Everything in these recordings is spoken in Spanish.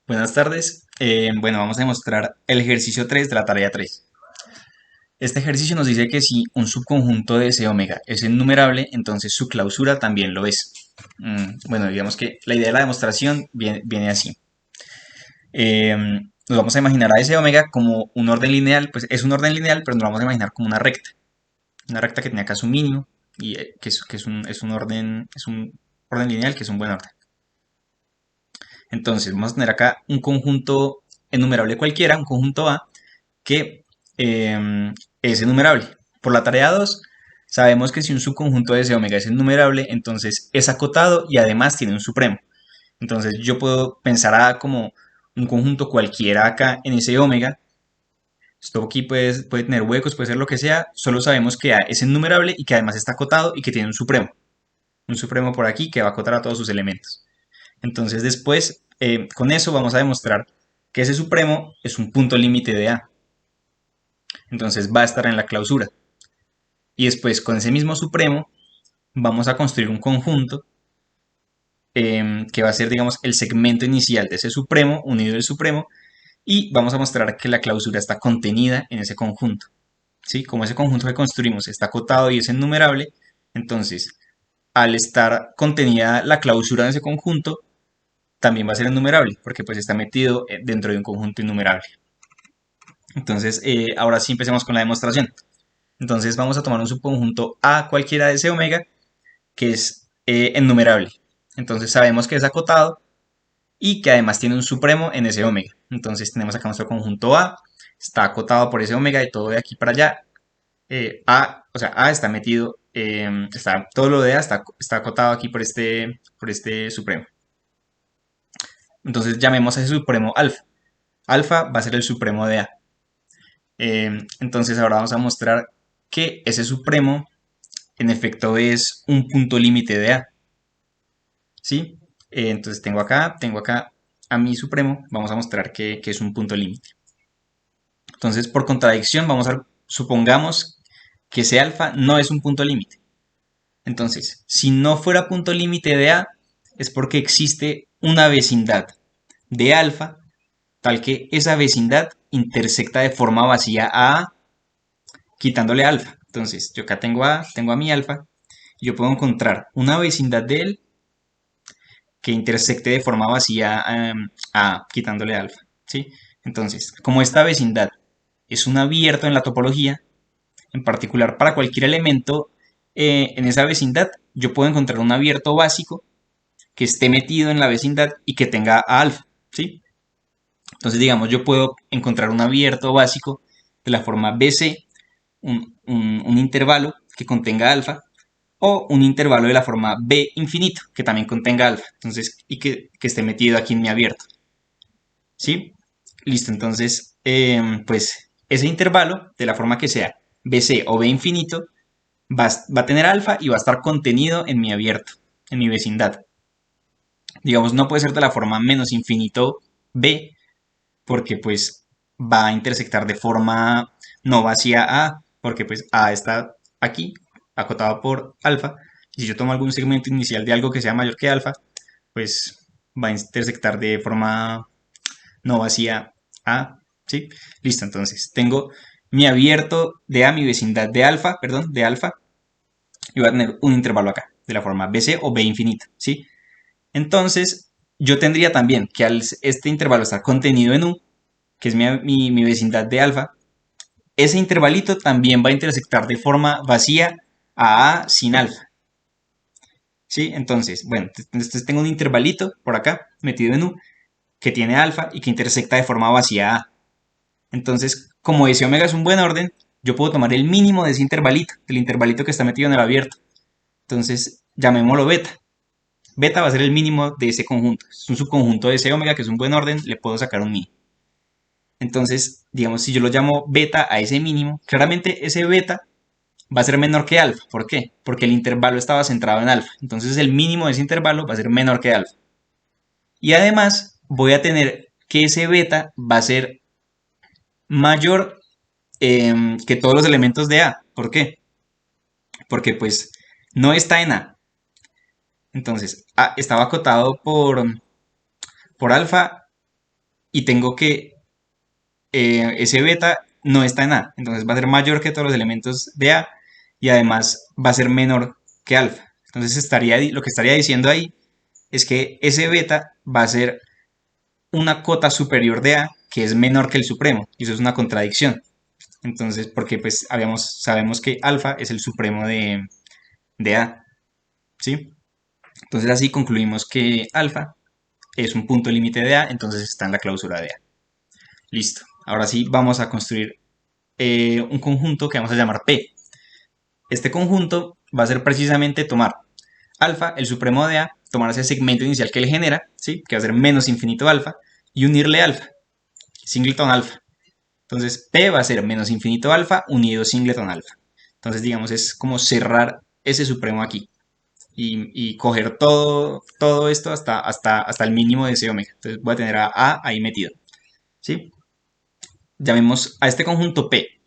Buenas tardes. Bueno, vamos a demostrar el ejercicio 3 de la tarea 3. Este ejercicio nos dice que si un subconjunto de C omega es innumerable, entonces su clausura también lo es. Bueno, digamos que la idea de la demostración viene así. Nos vamos a imaginar a ese omega como un orden lineal, pues es un orden lineal, pero nos lo vamos a imaginar como una recta que tiene acá su mínimo y es un orden lineal que es un buen orden. Entonces, vamos a tener acá un conjunto enumerable cualquiera, un conjunto A, que es enumerable. Por la tarea 2 sabemos que si un subconjunto de ese omega es enumerable, entonces es acotado y además tiene un supremo. Entonces yo puedo pensar A como un conjunto cualquiera acá en ese omega. Esto aquí puede tener huecos, puede ser lo que sea. Solo sabemos que A es enumerable y que además está acotado y que tiene un supremo. Un supremo por aquí que va a acotar a todos sus elementos. Entonces después, con eso vamos a demostrar que ese supremo es un punto límite de A. Entonces va a estar en la clausura. Y después con ese mismo supremo vamos a construir un conjunto que va a ser, digamos, el segmento inicial de ese supremo, unido del supremo, y vamos a mostrar que la clausura está contenida en ese conjunto. ¿Sí? Como ese conjunto que construimos está acotado y es enumerable, entonces al estar contenida la clausura de ese conjunto, también va a ser enumerable, porque pues está metido dentro de un conjunto innumerable. Entonces, ahora sí empecemos con la demostración. Entonces vamos a tomar un subconjunto A cualquiera de ese omega que es enumerable. Entonces sabemos que es acotado y que además tiene un supremo en ese omega. Entonces tenemos acá nuestro conjunto A, está acotado por ese omega y todo de aquí para allá. A está metido, todo lo de A está acotado aquí por este supremo. Entonces llamemos a ese supremo alfa. Alfa va a ser el supremo de A. Entonces ahora vamos a mostrar que ese supremo en efecto es un punto límite de A. ¿Sí? Entonces tengo acá a mi supremo, vamos a mostrar que es un punto límite. Entonces, por contradicción, supongamos que ese alfa no es un punto límite. Entonces, si no fuera punto límite de A, es porque existe una vecindad de alfa, tal que esa vecindad intersecta de forma vacía a quitándole alfa. Entonces, yo acá tengo a mi alfa, y yo puedo encontrar una vecindad de él que intersecte de forma vacía a quitándole alfa, ¿sí? Entonces, como esta vecindad es un abierto en la topología, en particular para cualquier elemento en esa vecindad, yo puedo encontrar un abierto básico que esté metido en la vecindad y que tenga a alfa, ¿sí? Entonces, digamos, yo puedo encontrar un abierto básico de la forma BC, un intervalo que contenga alfa, o un intervalo de la forma B infinito, que también contenga alfa, entonces, y que esté metido aquí en mi abierto, ¿sí? Listo, entonces, pues ese intervalo, de la forma que sea BC o B infinito, va a tener alfa y va a estar contenido en mi abierto, en mi vecindad. Digamos, no puede ser de la forma menos infinito B, porque pues va a intersectar de forma no vacía A, porque pues A está aquí, acotado por alfa, y si yo tomo algún segmento inicial de algo que sea mayor que alfa, pues va a intersectar de forma no vacía A, ¿sí? Listo, entonces tengo mi abierto de A, mi vecindad de alfa, perdón, de alfa, y voy a tener un intervalo acá, de la forma BC o B infinita, ¿sí? Entonces, yo tendría también que al este intervalo estar contenido en U, que es mi vecindad de alfa, ese intervalito también va a intersectar de forma vacía a sin alfa. ¿Sí? Entonces, bueno, entonces tengo un intervalito por acá, metido en U, que tiene alfa y que intersecta de forma vacía a. Entonces, como ese omega es un buen orden, yo puedo tomar el mínimo de ese intervalito, del intervalito que está metido en el abierto. Entonces, llamémoslo beta. Beta va a ser el mínimo de ese conjunto. Es un subconjunto de ese omega que es un buen orden, le puedo sacar un mínimo. Entonces, digamos, si yo lo llamo beta a ese mínimo, claramente ese beta va a ser menor que alfa. ¿Por qué? Porque el intervalo estaba centrado en alfa. Entonces el mínimo de ese intervalo va a ser menor que alfa. Y además voy a tener que ese beta va a ser mayor que todos los elementos de A. ¿Por qué? Porque pues no está en A. Entonces, A estaba acotado por alfa y tengo que ese beta no está en A, entonces va a ser mayor que todos los elementos de A y además va a ser menor que alfa. Entonces lo que estaría diciendo ahí es que ese beta va a ser una cota superior de A que es menor que el supremo, y eso es una contradicción. Entonces, porque pues sabemos que alfa es el supremo de A, ¿sí? Entonces así concluimos que alfa es un punto límite de A, entonces está en la cláusula de A. Listo. Ahora sí vamos a construir un conjunto que vamos a llamar P. Este conjunto va a ser precisamente tomar alfa, el supremo de A, tomar ese segmento inicial que le genera, ¿sí? Que va a ser menos infinito alfa, y unirle alfa, singleton alfa. Entonces P va a ser menos infinito alfa unido singleton alfa. Entonces digamos es como cerrar ese supremo aquí y coger todo esto hasta el mínimo de ese omega. Entonces voy a tener a A ahí metido, ¿sí? Llamemos a este conjunto P.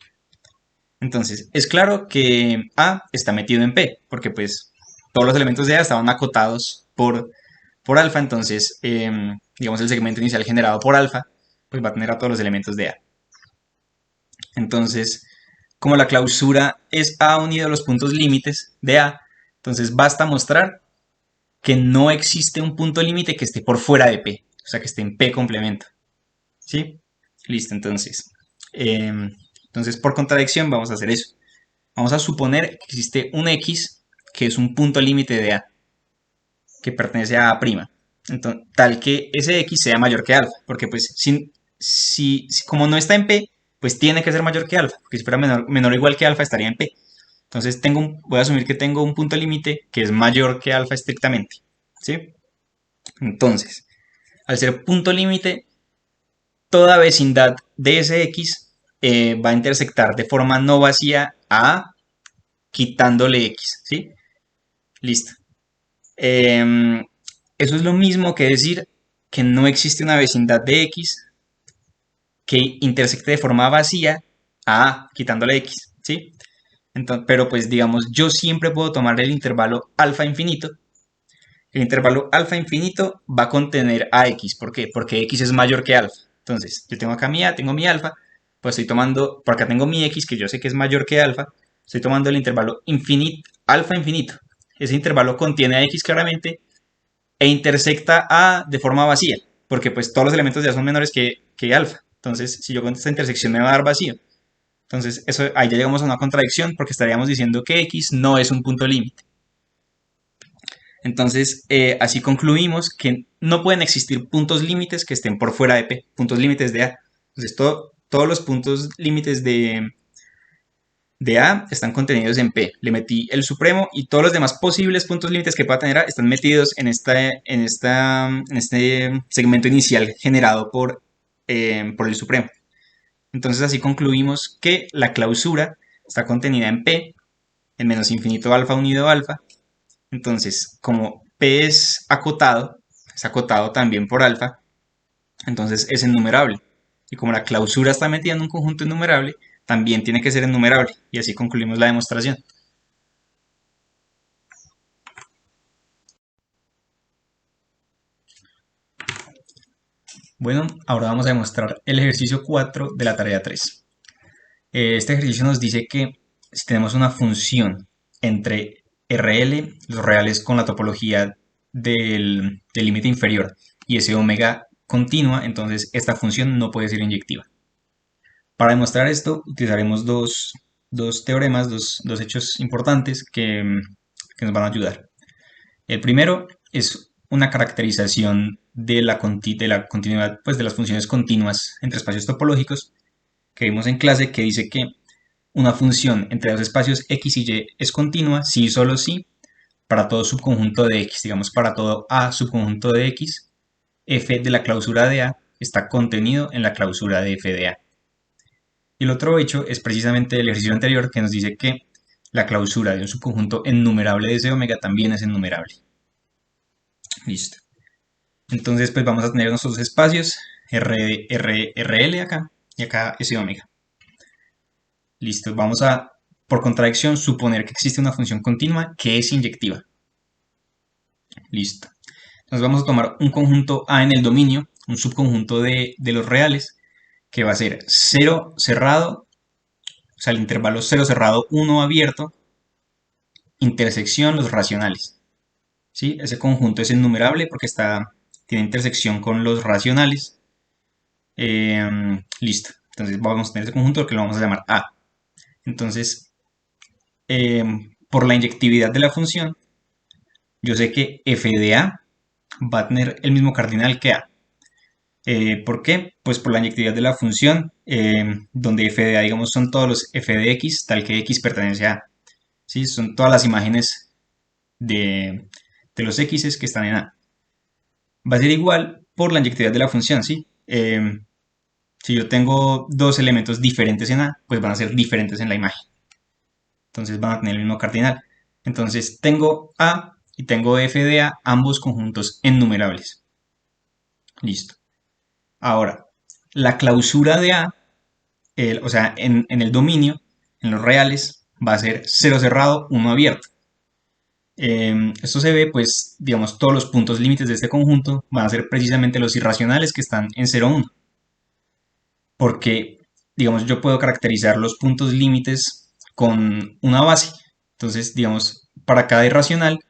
Entonces, es claro que A está metido en P, porque pues todos los elementos de A estaban acotados por alfa, entonces, digamos, el segmento inicial generado por alfa, pues va a tener a todos los elementos de A. Entonces, como la clausura es A unido a los puntos límites de A, entonces basta mostrar que no existe un punto límite que esté por fuera de P, o sea, que esté en P complemento. ¿Sí? Listo, entonces. Entonces, por contradicción, vamos a hacer eso. Vamos a suponer que existe un X que es un punto límite de A, que pertenece a A'. Entonces, tal que ese X sea mayor que alfa, porque pues como no está en P, pues tiene que ser mayor que alfa, porque si fuera menor o igual que alfa estaría en P. Entonces voy a asumir que tengo un punto límite que es mayor que alfa estrictamente. ¿Sí? Entonces, al ser punto límite, toda vecindad de ese X va a intersectar de forma no vacía a A quitándole X. ¿Sí? Listo. Eso es lo mismo que decir que no existe una vecindad de X que intersecte de forma vacía a A, quitándole X, ¿sí? Entonces, pero pues digamos, yo siempre puedo tomar el intervalo alfa infinito. El intervalo alfa infinito va a contener a X. ¿Por qué? Porque X es mayor que alfa. Entonces, yo tengo acá mi A, tengo mi alfa, pues estoy tomando, por acá tengo mi X, que yo sé que es mayor que alfa, estoy tomando el intervalo infinito, alfa infinito. Ese intervalo contiene a X claramente e intersecta A de forma vacía, porque pues todos los elementos ya son menores que alfa. Entonces, si yo con esta intersección me va a dar vacío. Entonces, ahí ya llegamos a una contradicción porque estaríamos diciendo que X no es un punto límite. Entonces, así concluimos que no pueden existir puntos límites que estén por fuera de P, puntos límites de A. Entonces, todos los puntos límites de A están contenidos en P. Le metí el supremo y todos los demás posibles puntos límites que pueda tener A están metidos en este segmento inicial generado por el supremo. Entonces así concluimos que la clausura está contenida en P, en menos infinito alfa unido alfa. Entonces, como P es acotado también por alfa, entonces es enumerable. Y como la clausura está metida en un conjunto enumerable, también tiene que ser enumerable. Y así concluimos la demostración. Bueno, ahora vamos a demostrar el ejercicio 4 de la tarea 3. Este ejercicio nos dice que si tenemos una función entre RL, los reales con la topología del límite inferior, y ese omega continua, entonces esta función no puede ser inyectiva. Para demostrar esto utilizaremos dos teoremas, dos hechos importantes que nos van a ayudar. El primero es una caracterización de la continuidad, pues, de las funciones continuas entre espacios topológicos que vimos en clase, que dice que una función entre dos espacios x y y es continua si y solo si para todo subconjunto de x, digamos para todo A subconjunto de x, f de la clausura de A está contenido en la clausura de f de A. Y el otro hecho es precisamente el ejercicio anterior que nos dice que la clausura de un subconjunto enumerable de ese omega también es enumerable. Listo. Entonces pues vamos a tener nuestros dos espacios, RL acá y acá ese omega. Listo, vamos a, por contradicción, suponer que existe una función continua que es inyectiva. Listo. Entonces vamos a tomar un conjunto A en el dominio un subconjunto de los reales, que va a ser 0 cerrado, o sea, el intervalo 0 cerrado, 1 abierto, intersección los racionales. ¿Sí? Ese conjunto es enumerable porque tiene intersección con los racionales. Listo. Entonces vamos a tener ese conjunto que lo vamos a llamar A. Entonces, por la inyectividad de la función, yo sé que f de A va a tener el mismo cardinal que A. ¿Por qué? Pues por la inyectividad de la función, donde f de A, digamos, son todos los f de x, tal que x pertenece a A. ¿Sí? Son todas las imágenes de los x's que están en A. Va a ser igual por la inyectividad de la función, ¿sí? Si yo tengo dos elementos diferentes en A, pues van a ser diferentes en la imagen. Entonces van a tener el mismo cardinal. Entonces tengo A y tengo f de A, ambos conjuntos innumerables. Listo. Ahora, la clausura de A, o sea, en el dominio, en los reales, va a ser 0 cerrado, 1 abierto. Esto se ve, pues, digamos, todos los puntos límites de este conjunto van a ser precisamente los irracionales que están en 0, 1. Porque, digamos, yo puedo caracterizar los puntos límites con una base. Entonces, digamos, para cada irracional,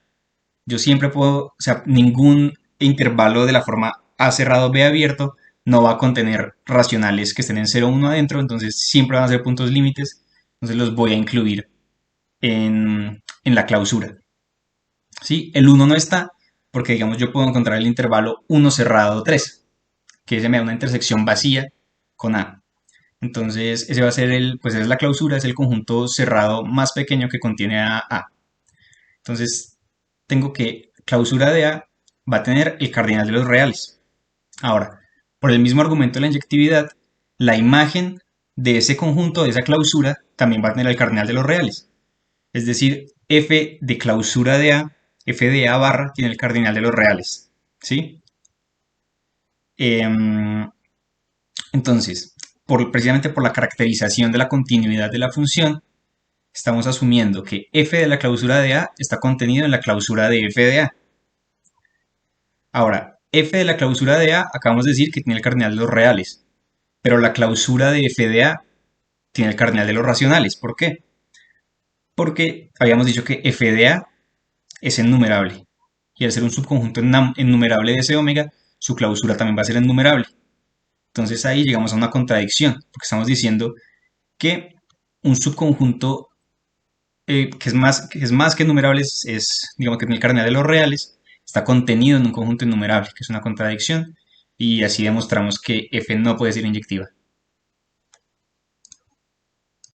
yo siempre puedo, o sea, ningún intervalo de la forma A cerrado, B abierto, no va a contener racionales que estén en 0, 1 adentro, entonces siempre van a ser puntos límites, entonces los voy a incluir en la clausura. ¿Sí? El 1 no está porque, digamos, yo puedo encontrar el intervalo 1 cerrado 3, que se me da una intersección vacía con A. Entonces, ese va a ser pues es la clausura, es el conjunto cerrado más pequeño que contiene a A. Entonces, tengo que clausura de A va a tener el cardinal de los reales. Ahora, por el mismo argumento de la inyectividad, la imagen de ese conjunto, de esa clausura, también va a tener el cardinal de los reales. Es decir, f de clausura de A, f de A barra, tiene el cardinal de los reales. ¿Sí? Entonces, precisamente por la caracterización de la continuidad de la función, estamos asumiendo que f de la clausura de A está contenido en la clausura de f de A. Ahora, f de la clausura de A acabamos de decir que tiene el cardinal de los reales, pero la clausura de f de A tiene el cardinal de los racionales. ¿Por qué? Porque habíamos dicho que f de A es innumerable, y al ser un subconjunto innumerable de ese omega, su clausura también va a ser innumerable. Entonces ahí llegamos a una contradicción, porque estamos diciendo que un subconjunto que es más que innumerable, digamos que tiene el cardinal de los reales, está contenido en un conjunto innumerable, que es una contradicción, y así demostramos que f no puede ser inyectiva.